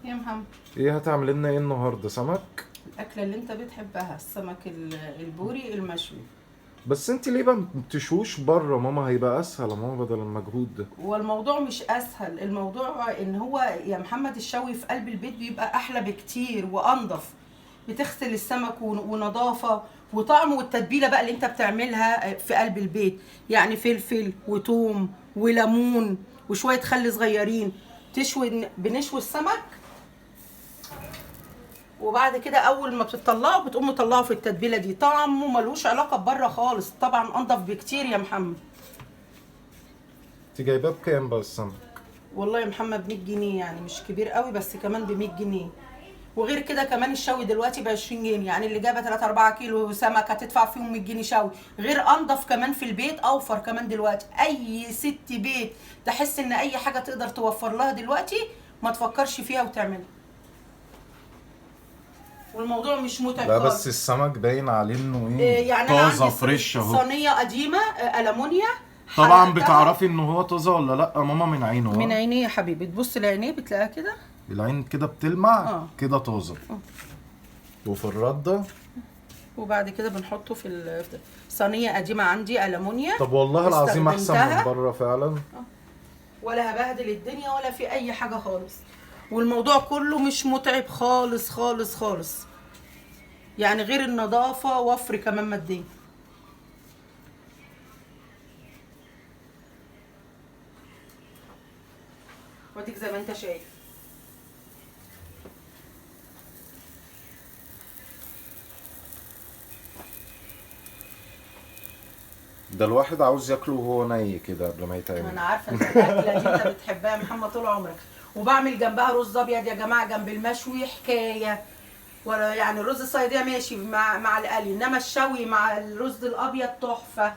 يا محمد، ايه هتعمل لنا ايه النهارده؟ سمك؟ الأكلة اللي أنت بتحبها السمك البوري المشوي. بس انت ليه ما بتشوش بره ماما؟ هيبقى اسهل يا ماما بدل المجهود ده. والموضوع مش أسهل، الموضوع إن هو يا محمد الشوي في قلب البيت بيبقى أحلى بكتير وأنضف. بتغسل السمك ونظافة وطعم، والتتبيلة بقى اللي أنت بتعملها في قلب البيت، يعني فلفل وتوم وليمون وشوية خل صغيرين. بنشوي السمك، وبعد كده اول ما بتطلعه بتقوم مطلعه في التتبيله دي، طعمه ملوش علاقه بره خالص، طبعا انضف بكتير يا محمد. انت جايباه بكام بقى السمك؟ والله يا محمد 100 جنيه، يعني مش كبير قوي بس كمان ب 100 جنيه. وغير كده كمان الشوي دلوقتي ب 20 جنيه، يعني اللي جايبه 3 4 كيلو سمك هتدفع فيهم 100 جنيه شوي، غير انضف كمان في البيت، اوفر كمان دلوقتي. اي ست بيت تحس ان اي حاجه تقدر توفر لها دلوقتي ما تفكرش فيها وتعملها، والموضوع مش متعب لا خالص. بس السمك باين عليه انه ايه، يعني انا طازه عندي فريش اهو. صينيه قديمه ألمونيا. طبعا حرقتها بتعرفي ان هو طازه ولا لا ماما من عينه؟ من ها؟ عينيه يا حبيبي، تبص لعينيه بتلاقيها كده. العين كده بتلمع كده طازه. اه. وفي الرده وبعد كده بنحطه في صينيه قديمه عندي ألمونيا. طب والله العظيم احسن من بره فعلا. ولا هبهدل الدنيا ولا في اي حاجه خالص، والموضوع كله مش متعب خالص خالص خالص، يعني غير النظافه وفر كمان ماديا. وديك زي ما انت شايف. ده الواحد عاوز ياكله وهو ني كده قبل ما يتعمل. انا عارفه ان الاكله دي انت بتحبها يا محمد طول عمرك، وبعمل جنبها رز ابيض يا جماعه جنب المشوي حكايه. ولا يعني الرز الصياديه ماشي مع القلي، انما الشوي مع الرز الابيض تحفه.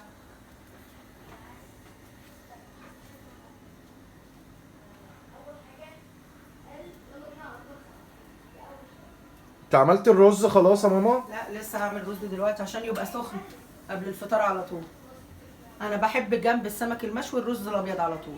انت عملت الرز خلاص يا ماما؟ لا لسه هعمل رز دلوقتي عشان يبقى سخن قبل الفطار على طول. انا بحب جنب السمك المشوي الرز الابيض على طول.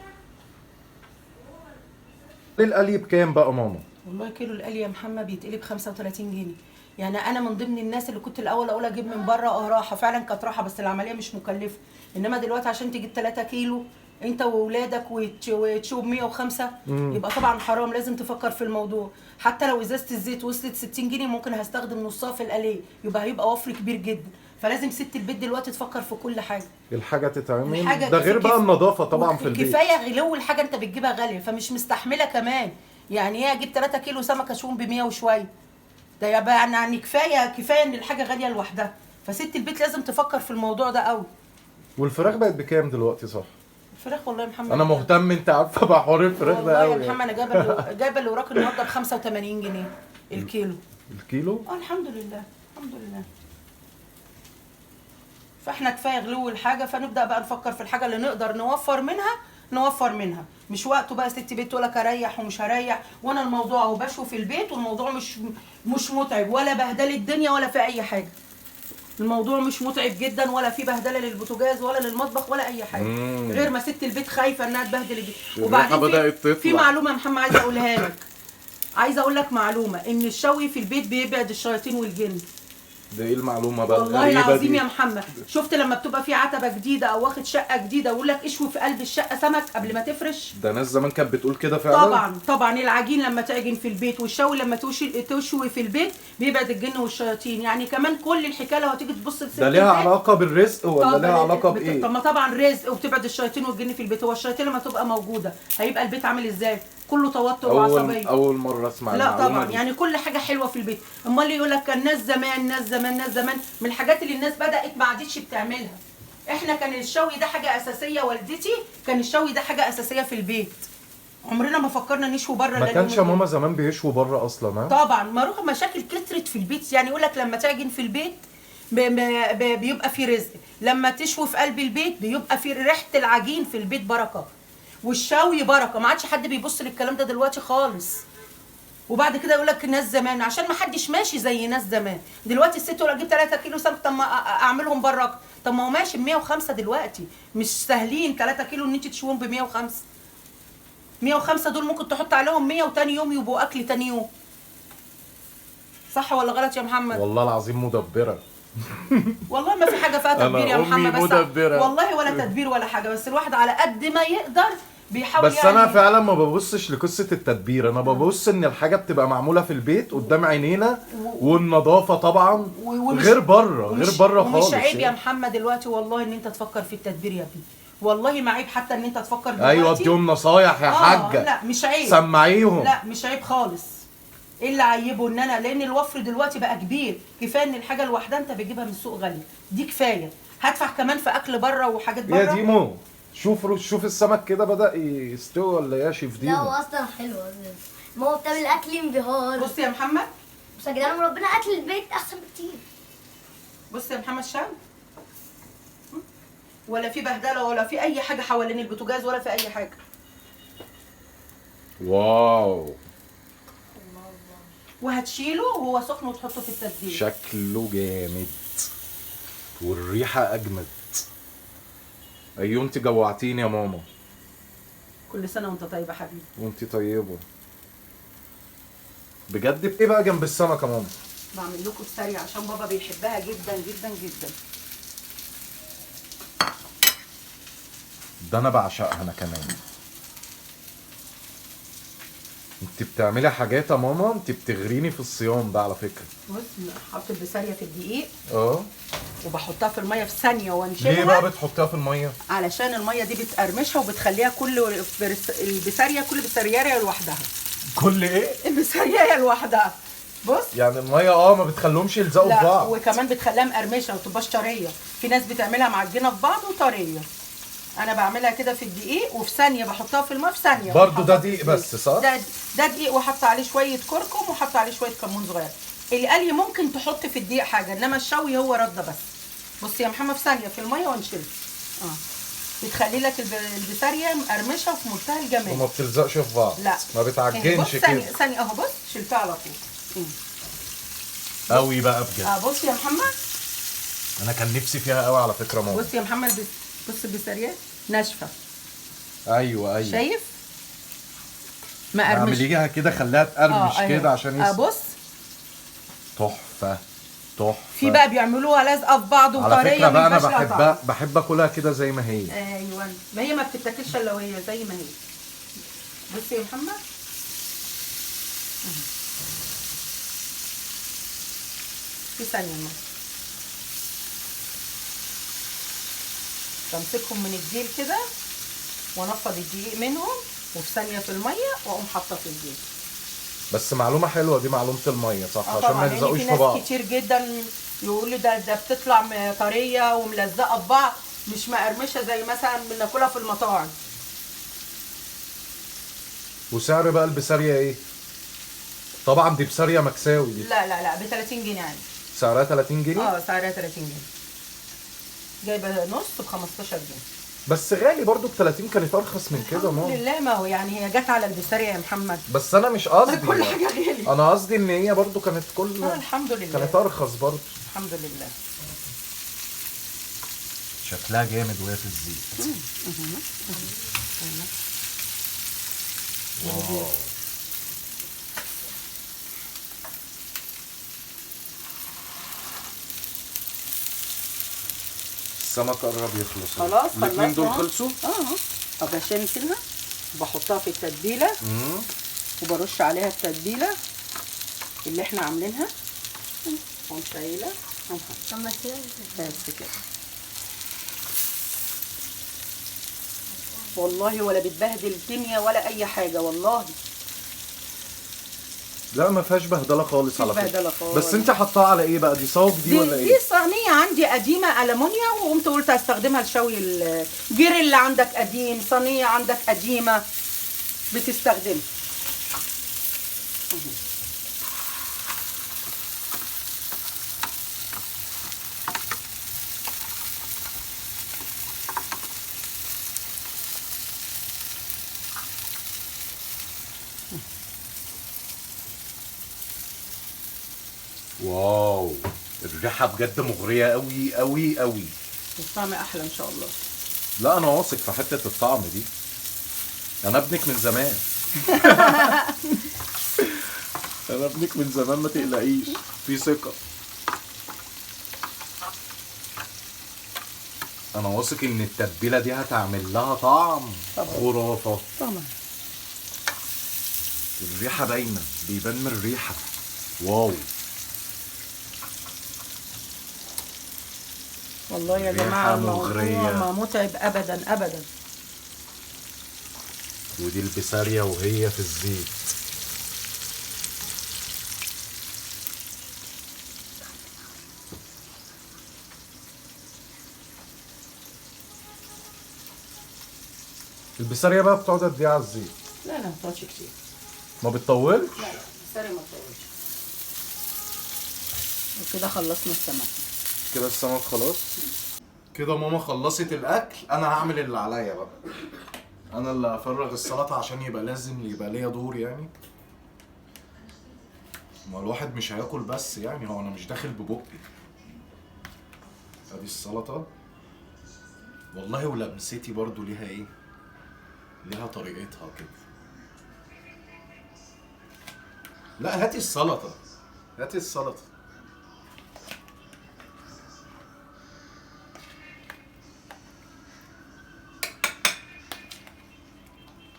القلي بكام بقى ماما؟ والله كيلو القلي يا محمد بيتقلي ب 35 جنيه. يعني انا من ضمن الناس اللي كنت الاول اقول اجيب من بره، راحه فعلا كانت راحه، بس العمليه مش مكلفه. انما دلوقتي عشان تجيب 3 كيلو انت واولادك وتشوب 105 يبقى طبعا حرام، لازم تفكر في الموضوع. حتى لو ازازه الزيت وصلت 60 جنيه ممكن هستخدم نصها في القليه، يبقى هيبقى وفر كبير جدا. فلازم ست البيت دلوقتي تفكر في كل حاجه. الحاجه تتعمل الحاجة ده غير بقى النظافه طبعا في البيت. كفايه غلو الحاجه انت بتجيبها غاليه فمش مستحمله كمان. يعني ايه اجيب 3 كيلو سمكه اشوهم ب 100 وشويه؟ ده يبقى يعني كفايه ان الحاجه غاليه لوحدها، فست البيت لازم تفكر في الموضوع ده قوي. والفراخ بقت بكام دلوقتي صح؟ الفراخ والله يا محمد انا مهتم، انت عارفه بحوار الفراخ ده والله قوي. يا محمد انا جايبه اللي وراك النهارده ب 85 جنيه الكيلو. الكيلو؟ الحمد لله الحمد لله. فاحنا كفايه غلو الحاجه، فنبدا بقى نفكر في الحاجه اللي نقدر نوفر منها. مش وقته بقى ست بيت ولا كريح ومش هريح، وانا الموضوع اهو بشوي في البيت، والموضوع مش متعب ولا بهدله الدنيا ولا في اي حاجه. الموضوع مش متعب جدا، ولا في بهدله للبوتاجاز ولا للمطبخ ولا اي حاجه. غير ما ست البيت خايفه انها تبهدل البيت. وبعدين في معلومه يا محمد عايزه اقولها لك. عايزه اقول لك معلومه، ان الشوي في البيت بيبعد الشياطين والجن. ده ايه المعلومه بقى والله العظيم يا محمد، شفت لما بتبقى في عتبه جديده او واخد شقه جديده ويقول لك اشوي في قلب الشقه سمك قبل ما تفرش؟ ده ناس زمان كانت بتقول كده فعلا. طبعا العجين لما تعجن في البيت والشوي لما تشوي في البيت بيبعد الجن والشياطين. يعني كمان كل الحكايه لو هتيجي تبص لست ده ليها علاقه بالرزق ولا ليها علاقه بايه؟ طب ما طبعا رزق، وبتبعد الشياطين والجن في البيت. هو الشياطين لما تبقى موجوده هيبقى البيت عامل ازاي؟ كله توتر وعصبيه. اول مره اسمع لا طبعا دي. يعني كل حاجه حلوه في البيت. امال يقول لك كان ناس زمان من الحاجات اللي الناس بدات ما عادتش بتعملها. احنا كان الشوي ده حاجه اساسيه، والدتي كان الشوي ده حاجه اساسيه في البيت. عمرنا ما فكرنا نشوي بره. ما كانش ماما زمان بيشوي بره اصلا؟ ها طبعا مروح مشاكل كترت في البيت. يعني يقول لك لما تعجن في البيت بيبقى في رزق، لما تشوي في قلب البيت بيبقى في ريحه العجين في البيت بركه، والشوي بركه. ما عادش حد بيبص للكلام ده دلوقتي خالص. وبعد كده يقول لك ناس زمان عشان ما حدش ماشي زي ناس زمان. دلوقتي الست تقول اجيب 3 كيلو سمك، طب ما اعملهم بره اكتر. طب ما هو ماشي ب 105 دلوقتي، مش سهلين 3 كيلو ان انت تشويهم ب 105. 105 دول ممكن تحط عليهم 100 وتاني يوم يبقوا اكل تاني يوم. صح ولا غلط يا محمد؟ والله العظيم مدبره. والله ما في حاجه فيها تدبير يا أنا أمي محمد، بس مدبرة. والله ولا تدبير ولا حاجه، بس الواحد على قد ما يقدر بيحاول بس يعني. انا فعلا ما ببصش لقصه التدبير، انا ببص ان الحاجه بتبقى معموله في البيت قدام عينينا، والنظافه طبعا ومش- غير بره، غير ومش- بره خالص ومش عيب يا يعني. محمد دلوقتي والله ان انت تفكر في التدبير يا ابني، والله ما عيب حتى ان انت تفكر دلوقتي. ايوه اديهم نصايح يا حاجه. لا مش عيب، سمعيهم. لا مش عيب خالص. ايه اللي عيبه ان انا، لان الوفر دلوقتي بقى كبير، كفايه ان الحاجه الواحده انت بتجيبها من السوق غاليه، دي كفايه، هدفع كمان في اكل بره وحاجات بره. يا ديمو شوف السمك كده بدأ يستوي ولا ايه يا شيف لا هو ديمو؟ اصلا حلو. ماما بتعمل اكل انبهار. بص يا محمد، بس يا جدعان ربنا اكل البيت احسن بكتير. بص يا محمد شام، ولا في بهدله ولا في اي حاجه حوالين البوتاجاز ولا في اي حاجه، واو وهتشيله وهو سخن وتحطه في التتبيله. شكله جامد والريحه اجمد. ايوه انت جوعتيني يا ماما. كل سنه وانت طيب يا حبيبي. وانت طيبه. بجد ايه بقى جنب السمكه يا ماما؟ بعمل لكم بسريع عشان بابا بيحبها جدا جدا جدا. ده انا بعشقها انا كمان. انت بتعملي حاجات يا ماما، انت بتغريني في الصيام ده على فكره. بص حط البسارية في الدقيق اه وبحطها في الميه في ثانيه ليه وانشلها. بقى بتحطيها في الميه؟ علشان الميه دي بتقرمشها وبتخليها كل البسارية كل بسارية لوحدها. كل ايه؟ البسارية لوحدها. بص يعني الميه ما بتخليهمش يلزقوا في لا، بعض. وكمان بتخليها مقرمشه وما تبقاش طريه، في ناس بتعملها معجنه في بعض وطريه. انا بعملها كده في الدقيق وفي ثانيه بحطها في الماء في ثانيه. برضو ده وأحطها في دقيق الزيت. بس صح؟ ده دقيق وحط عليه شويه كركم وحط عليه شويه كمون صغير. القلي ممكن تحط في الدقيق حاجه، انما الشوي هو رده بس. بص يا محمد في ثانيه في الميه وانشلها. بتخلي لك البسارية مقرمشه وفي منتهى الجمال. وما بتلزقش في بعض. لا ما بتعجنش بص ثانيه كده ثانيه اهو، بص شلتها على طول. قوي بقى بجد. بص يا محمد، انا كان نفسي فيها قوي على فكره ماما. بص يا محمد، بص البسارية ناشفه. ايوه شايف؟ مقرمشه. اعمليها كده خليها تقرمش كده عشان بص تحفه تحفه. في بقى بيعملوها لازقه في بعض على وطريه فكره بقى انا مينفعش لها بحبها، بحب اكلها كده زي ما هي. ايوه، ما هي ما بتتاكلش الا وهي زي ما هي. بص يا محمد في ثانيه ما بمسكهم من الجيل كده وانفض الدقيق منهم، وفي ثانيه في الميه واقوم حاطه في الزيت. بس معلومه حلوه دي، معلومه الميه صح، عشان طبعا ما لان يلزقوش في في ناس بعض. كتير جدا يقولوا ده بتطلع طريه وملزقه في بعض، مش مقرمشه زي مثلا بناكلها في المطاعم. وسعر بقى البسارية ايه؟ طبعا دي بسارية مكساوي دي. لا ب 30 جنيه عادي. سعرها 30 جنيه؟ سعرها 30 جنيه. جايبه نص ب 15 جنيه. بس غالي برضو ب 30، كانت ارخص من كده الحمد ماما. لله، ما هو يعني هي جت على البسارية يا محمد. بس انا مش قصدي كل حاجه غالي. انا قصدي ان هي برضو كانت كل الحمد لله كانت ارخص برضو. الحمد لله. شكلها جامد وهي في الزيت. واو. السمك قرب يخلص. خلاص الاثنين دول خلصوا؟ طب عشان كده بحطها في التتبيله وبرش عليها التتبيله اللي احنا عاملينها ومسيله بس كده. والله ولا بتبهدل الدنيا ولا اي حاجه والله. لا ما فيهاش بهدله خالص على بهدلة فكره. خالص. بس انت حطاها على ايه بقى؟ دي صاج دي ولا دي ايه؟ صينيه عندي قديمه المونيا، وقمت قلت هستخدمها لشوي الجريل عندك قديم، صينيه عندك قديمه بتستخدمها. واو الريحه بجد مغريه قوي قوي قوي. الطعم احلى ان شاء الله. لا انا واثق في حته الطعم دي. انا ابنك من زمان. انا ابنك من زمان، ما تقلقيش، في ثقة. انا واثق ان التتبيلة دي هتعمل لها طعم خرافة. طبعا. الريحة باينة، بيبان من الريحة. واو. والله يا ريحة جماعة مغرية. الموضوع ما متعب ابدا ابدا. ودي البسارية وهي في الزيت. البسارية بقى بتقعد قد ايه على الزيت؟ لا ما بتقعدش كتير. ما بتطولش؟ لا السري ما بتطولش. وكده خلصنا السمك. كده السمك خلاص. كده ماما خلصت الاكل، انا هعمل اللي عليا بقى. انا اللي هفرغ السلطه عشان لازم يبقى ليا دور يعني. ما الواحد مش هياكل بس يعني، هو انا مش داخل ببقي. ادي السلطه. والله ولمستي برضو ليها ايه؟ ليها طريقتها كده. لا هاتي السلطه، هاتي السلطه.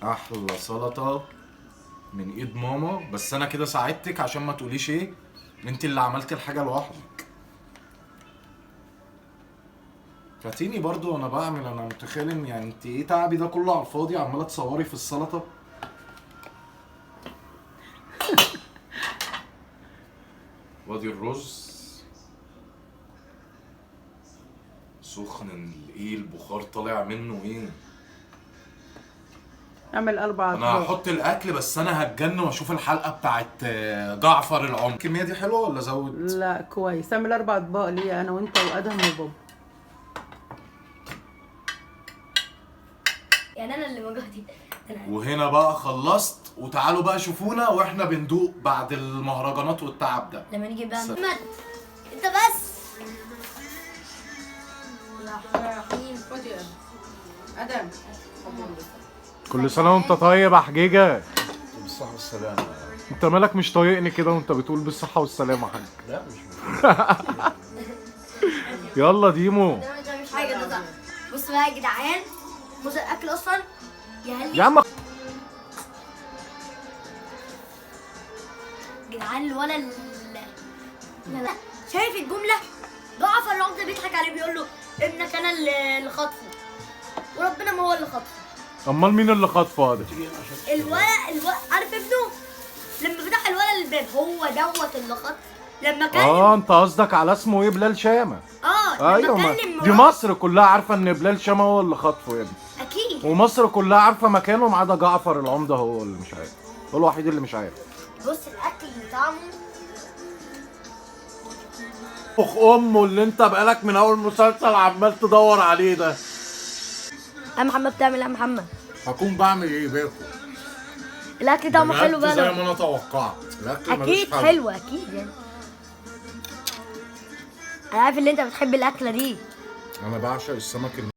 احلى سلطه من ايد ماما. بس انا كده ساعدتك عشان ما تقوليش ايه انت اللي عملت الحاجه لوحدك. فاتيني برضو وانا بعمل. انا متخيل ان يعني انت ايه تعبي ده كله على الفاضي عماله تصوري في السلطه. وادي الرز سخن، ايه البخار طالع منه ايه. اعمل 4 انا اطباق. هحط الاكل بس انا هتجن واشوف الحلقه بتاعت جعفر العمر. الكميه دي حلوه ولا زود؟ لا كويس. اعمل 4 اطباق ليا انا وانت وادهم وبابا. يعني انا اللي مجهدي. وهنا بقى خلصت، وتعالوا بقى شوفونا واحنا بندوق بعد المهرجانات والتعب ده. لما نيجي بقى محمد انت بس. خد يا ادم. كل سنه وانت طيب يا حجيجه. بالصحه والسلامه. انت مالك مش طايقني كده وانت بتقول بالصحه والسلامه يا حاج؟ لا مش يلا ديمو. ده مش حاجه، ده بص بقى يا جدعان. بص الاكل اصلا يا عم جدعان الولا لا شايف الجمله؟ جعفر العمده بيضحك عليه بيقول له ابنك انا اللي خاطفه، وربنا ما هو اللي خاطفه. امال مين اللي خاطفه هذا؟ الولا عارف ابنه لما فتح الولا الباب هو دوت اللي خاطفه لما كلم. انت قصدك على اسمه ايه؟ بلال شامه. لما ايوه، كلم دي مصر كلها عارفه ان بلال شامه هو اللي خاطفه يا ابني. اكيد. ومصر كلها عارفه مكانه ما عدا جعفر العمده، هو اللي مش عارف، هو الوحيد اللي مش عارف. بص الاكل طعمه اخ امه اللي انت بقالك من اول مسلسل عمال تدور عليه ده. يا محمد بتعمل ايه يا محمد؟ هكون بعمل ايه باكل. الاكل طعمه حلو بقى. زي ما انا توقعت. اكيد حلو اكيد يعني. انا عارف ان انت بتحب الاكله دي. انا بعشق السمك